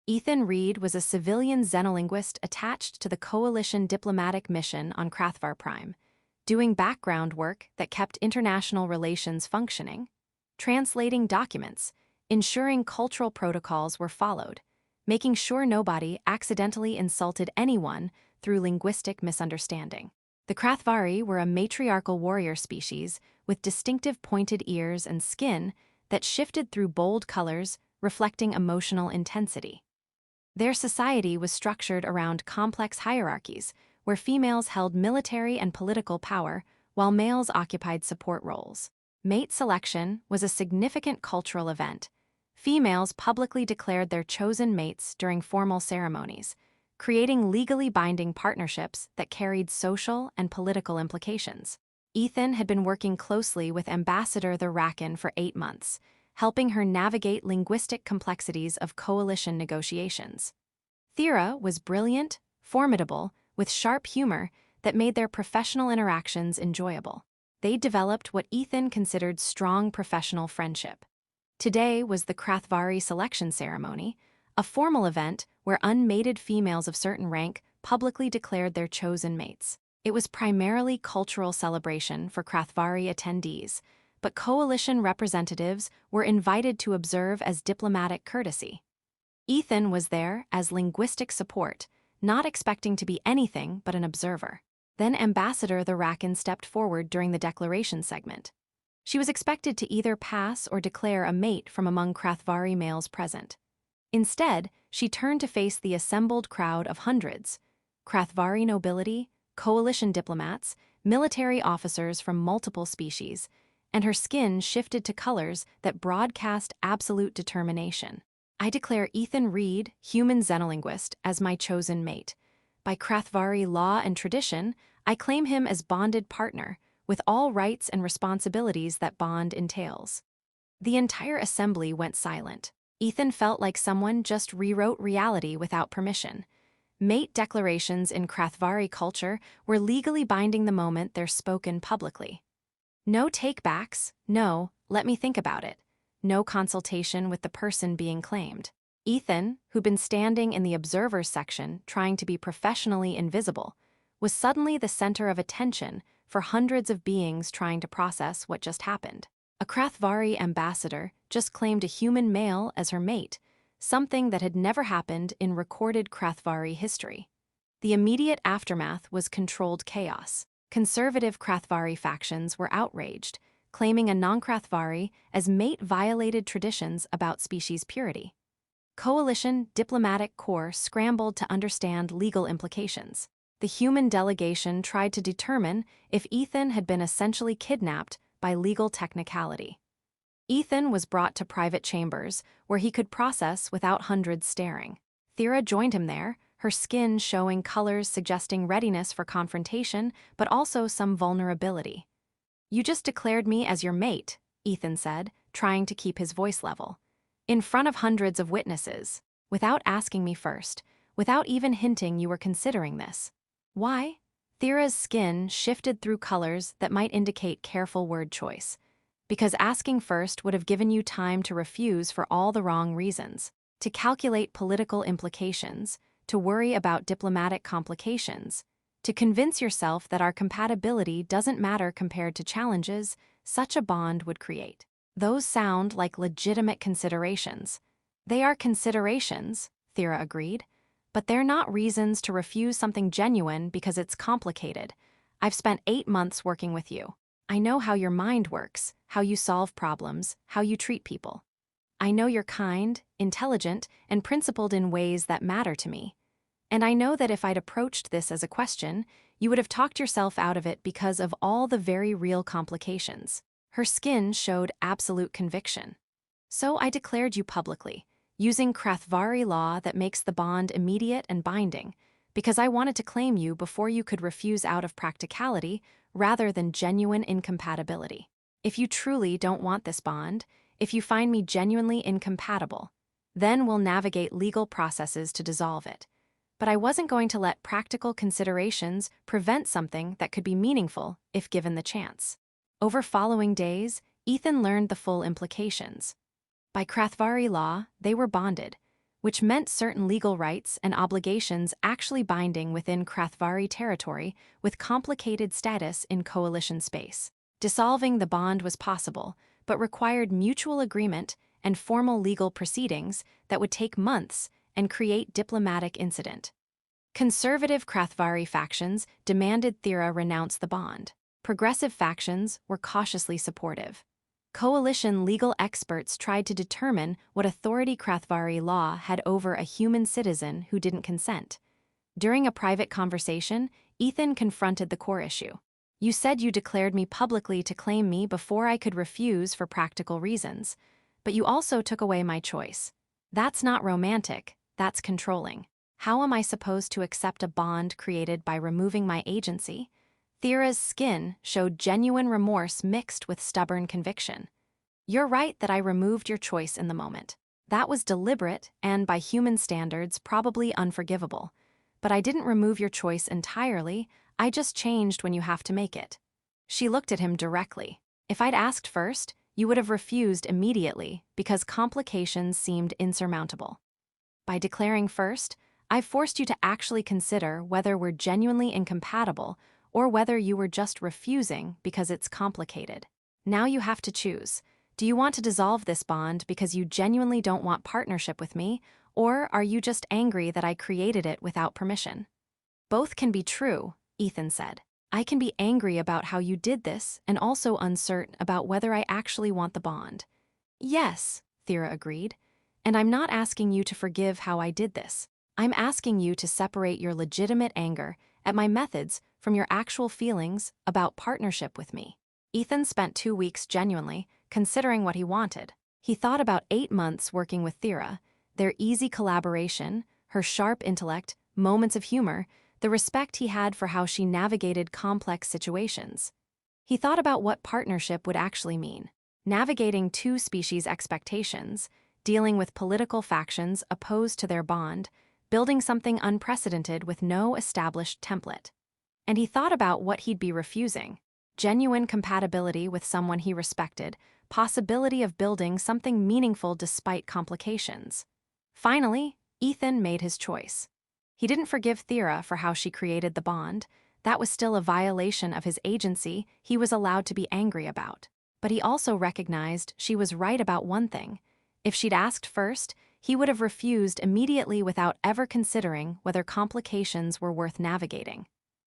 Ethan Reed was a civilian xenolinguist attached to the Coalition diplomatic mission on Krathvar Prime, doing background work that kept international relations functioning, translating documents, ensuring cultural protocols were followed, making sure nobody accidentally insulted anyone through linguistic misunderstanding. The Krathvari were a matriarchal warrior species with distinctive pointed ears and skin that shifted through bold colors, reflecting emotional intensity. Their society was structured around complex hierarchies, where females held military and political power, while males occupied support roles. Mate selection was a significant cultural event. Females publicly declared their chosen mates during formal ceremonies, creating legally binding partnerships that carried social and political implications. Ethan had been working closely with Ambassador the Rakan for 8 months, helping her navigate linguistic complexities of coalition negotiations. Thera was brilliant, formidable, with sharp humor that made their professional interactions enjoyable. They developed what Ethan considered strong professional friendship. Today was the Krathvari selection ceremony, a formal event where unmated females of certain rank publicly declared their chosen mates. It was primarily cultural celebration for Krathvari attendees, but coalition representatives were invited to observe as diplomatic courtesy. Ethan was there as linguistic support, not expecting to be anything but an observer. Then Ambassador the Rakan stepped forward during the declaration segment. She was expected to either pass or declare a mate from among Krathvari males present. Instead, she turned to face the assembled crowd of hundreds: Krathvari nobility, coalition diplomats, military officers from multiple species, and her skin shifted to colors that broadcast absolute determination. "I declare Ethan Reed, human xenolinguist, as my chosen mate. By Krathvari law and tradition, I claim him as bonded partner, with all rights and responsibilities that bond entails." The entire assembly went silent. Ethan felt like someone just rewrote reality without permission. Mate declarations in Krathvari culture were legally binding the moment they're spoken publicly. No takebacks, no, let me think about it. No consultation with the person being claimed. Ethan, who'd been standing in the observers section trying to be professionally invisible, was suddenly the center of attention for hundreds of beings trying to process what just happened. A Krathvari ambassador just claimed a human male as her mate, something that had never happened in recorded Krathvari history. The immediate aftermath was controlled chaos. Conservative Krathvari factions were outraged, claiming a non-Krathvari as mate violated traditions about species purity. Coalition diplomatic corps scrambled to understand legal implications. The human delegation tried to determine if Ethan had been essentially kidnapped by legal technicality. Ethan was brought to private chambers where he could process without hundreds staring. Thera joined him there, her skin showing colors suggesting readiness for confrontation, but also some vulnerability. "You just declared me as your mate," Ethan said, trying to keep his voice level. "In front of hundreds of witnesses, without asking me first, without even hinting you were considering this. Why?" Thera's skin shifted through colors that might indicate careful word choice. "Because asking first would have given you time to refuse for all the wrong reasons, to calculate political implications, to worry about diplomatic complications, to convince yourself that our compatibility doesn't matter compared to challenges such a bond would create. Those sound like legitimate considerations." "They are considerations," Thera agreed, "but they're not reasons to refuse something genuine because it's complicated. I've spent 8 months working with you. I know how your mind works, how you solve problems, how you treat people. I know you're kind, intelligent, and principled in ways that matter to me. And I know that if I'd approached this as a question, you would have talked yourself out of it because of all the very real complications." Her skin showed absolute conviction. "So I declared you publicly, using Krathvari law that makes the bond immediate and binding, because I wanted to claim you before you could refuse out of practicality rather than genuine incompatibility. If you truly don't want this bond, if you find me genuinely incompatible, then we'll navigate legal processes to dissolve it. But I wasn't going to let practical considerations prevent something that could be meaningful if given the chance." Over following days, Ethan learned the full implications. By Krathvari law, they were bonded, which meant certain legal rights and obligations actually binding within Krathvari territory with complicated status in coalition space. Dissolving the bond was possible, but required mutual agreement and formal legal proceedings that would take months and create diplomatic incident. Conservative Krathvari factions demanded Thira renounce the bond. Progressive factions were cautiously supportive. Coalition legal experts tried to determine what authority Krathvari law had over a human citizen who didn't consent. During a private conversation, Ethan confronted the core issue. You said you declared me publicly to claim me before I could refuse for practical reasons, but you also took away my choice. That's not romantic, that's controlling. How am I supposed to accept a bond created by removing my agency? Thira's skin showed genuine remorse mixed with stubborn conviction. You're right that I removed your choice in the moment. That was deliberate and, by human standards, probably unforgivable. But I didn't remove your choice entirely, I just changed when you have to make it. She looked at him directly. If I'd asked first, you would have refused immediately because complications seemed insurmountable. By declaring first, I've forced you to actually consider whether we're genuinely incompatible or whether you were just refusing because it's complicated. Now you have to choose. Do you want to dissolve this bond because you genuinely don't want partnership with me, or are you just angry that I created it without permission? Both can be true, Ethan said. I can be angry about how you did this and also uncertain about whether I actually want the bond. Yes, Thira agreed. And I'm not asking you to forgive how I did this. I'm asking you to separate your legitimate anger at my methods from your actual feelings about partnership with me. Ethan spent 2 weeks genuinely considering what he wanted. He thought about 8 months working with Thira, their easy collaboration, her sharp intellect, moments of humor, the respect he had for how she navigated complex situations. He thought about what partnership would actually mean. Navigating two species' expectations, dealing with political factions opposed to their bond, building something unprecedented with no established template. And he thought about what he'd be refusing: genuine compatibility with someone he respected, possibility of building something meaningful despite complications. Finally, Ethan made his choice. He didn't forgive Thira for how she created the bond. That was still a violation of his agency he was allowed to be angry about. But he also recognized she was right about one thing. If she'd asked first, he would have refused immediately without ever considering whether complications were worth navigating.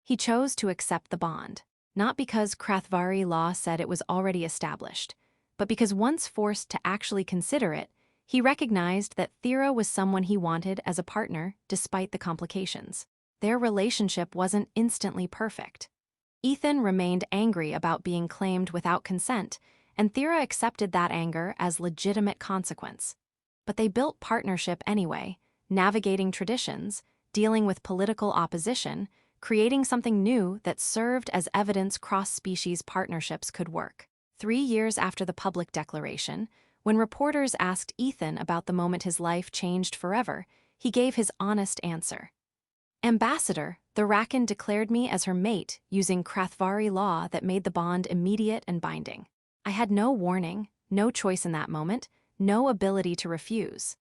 He chose to accept the bond, not because Krathvari law said it was already established, but because once forced to actually consider it, he recognized that Thira was someone he wanted as a partner despite the complications. Their relationship wasn't instantly perfect. Ethan remained angry about being claimed without consent, and Thira accepted that anger as legitimate consequence. But they built partnership anyway, navigating traditions, dealing with political opposition, creating something new that served as evidence cross-species partnerships could work. 3 years after the public declaration, when reporters asked Ethan about the moment his life changed forever, he gave his honest answer. Ambassador, the Rakan declared me as her mate using Krathvari law that made the bond immediate and binding. I had no warning, no choice in that moment, no ability to refuse.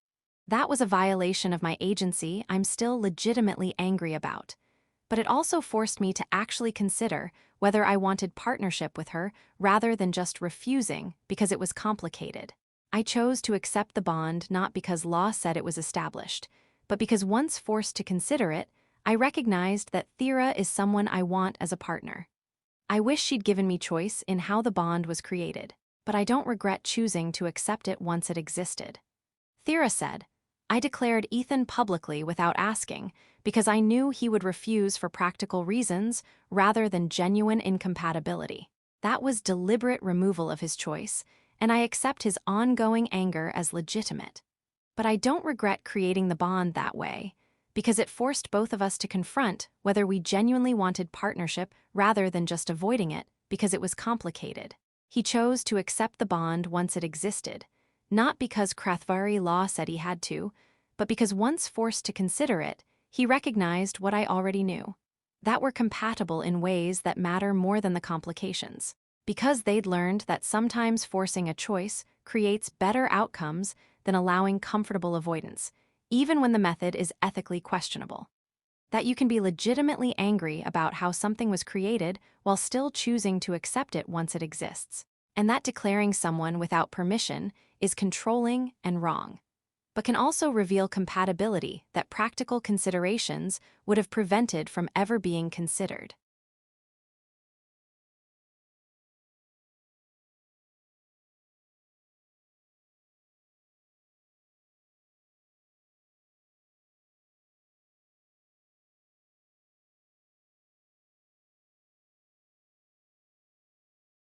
That was a violation of my agency I'm still legitimately angry about. But it also forced me to actually consider whether I wanted partnership with her rather than just refusing because it was complicated. I chose to accept the bond not because law said it was established, but because once forced to consider it, I recognized that Thira is someone I want as a partner. I wish she'd given me choice in how the bond was created, but I don't regret choosing to accept it once it existed. Thira said, I declared Ethan publicly without asking because I knew he would refuse for practical reasons rather than genuine incompatibility. That was deliberate removal of his choice, and I accept his ongoing anger as legitimate. But I don't regret creating the bond that way, because it forced both of us to confront whether we genuinely wanted partnership rather than just avoiding it because it was complicated. He chose to accept the bond once it existed, not because Krathvari law said he had to, but because once forced to consider it, he recognized what I already knew, that we're compatible in ways that matter more than the complications. Because they'd learned that sometimes forcing a choice creates better outcomes than allowing comfortable avoidance, even when the method is ethically questionable. That you can be legitimately angry about how something was created while still choosing to accept it once it exists. And that declaring someone without permission is controlling and wrong, but can also reveal compatibility that practical considerations would have prevented from ever being considered.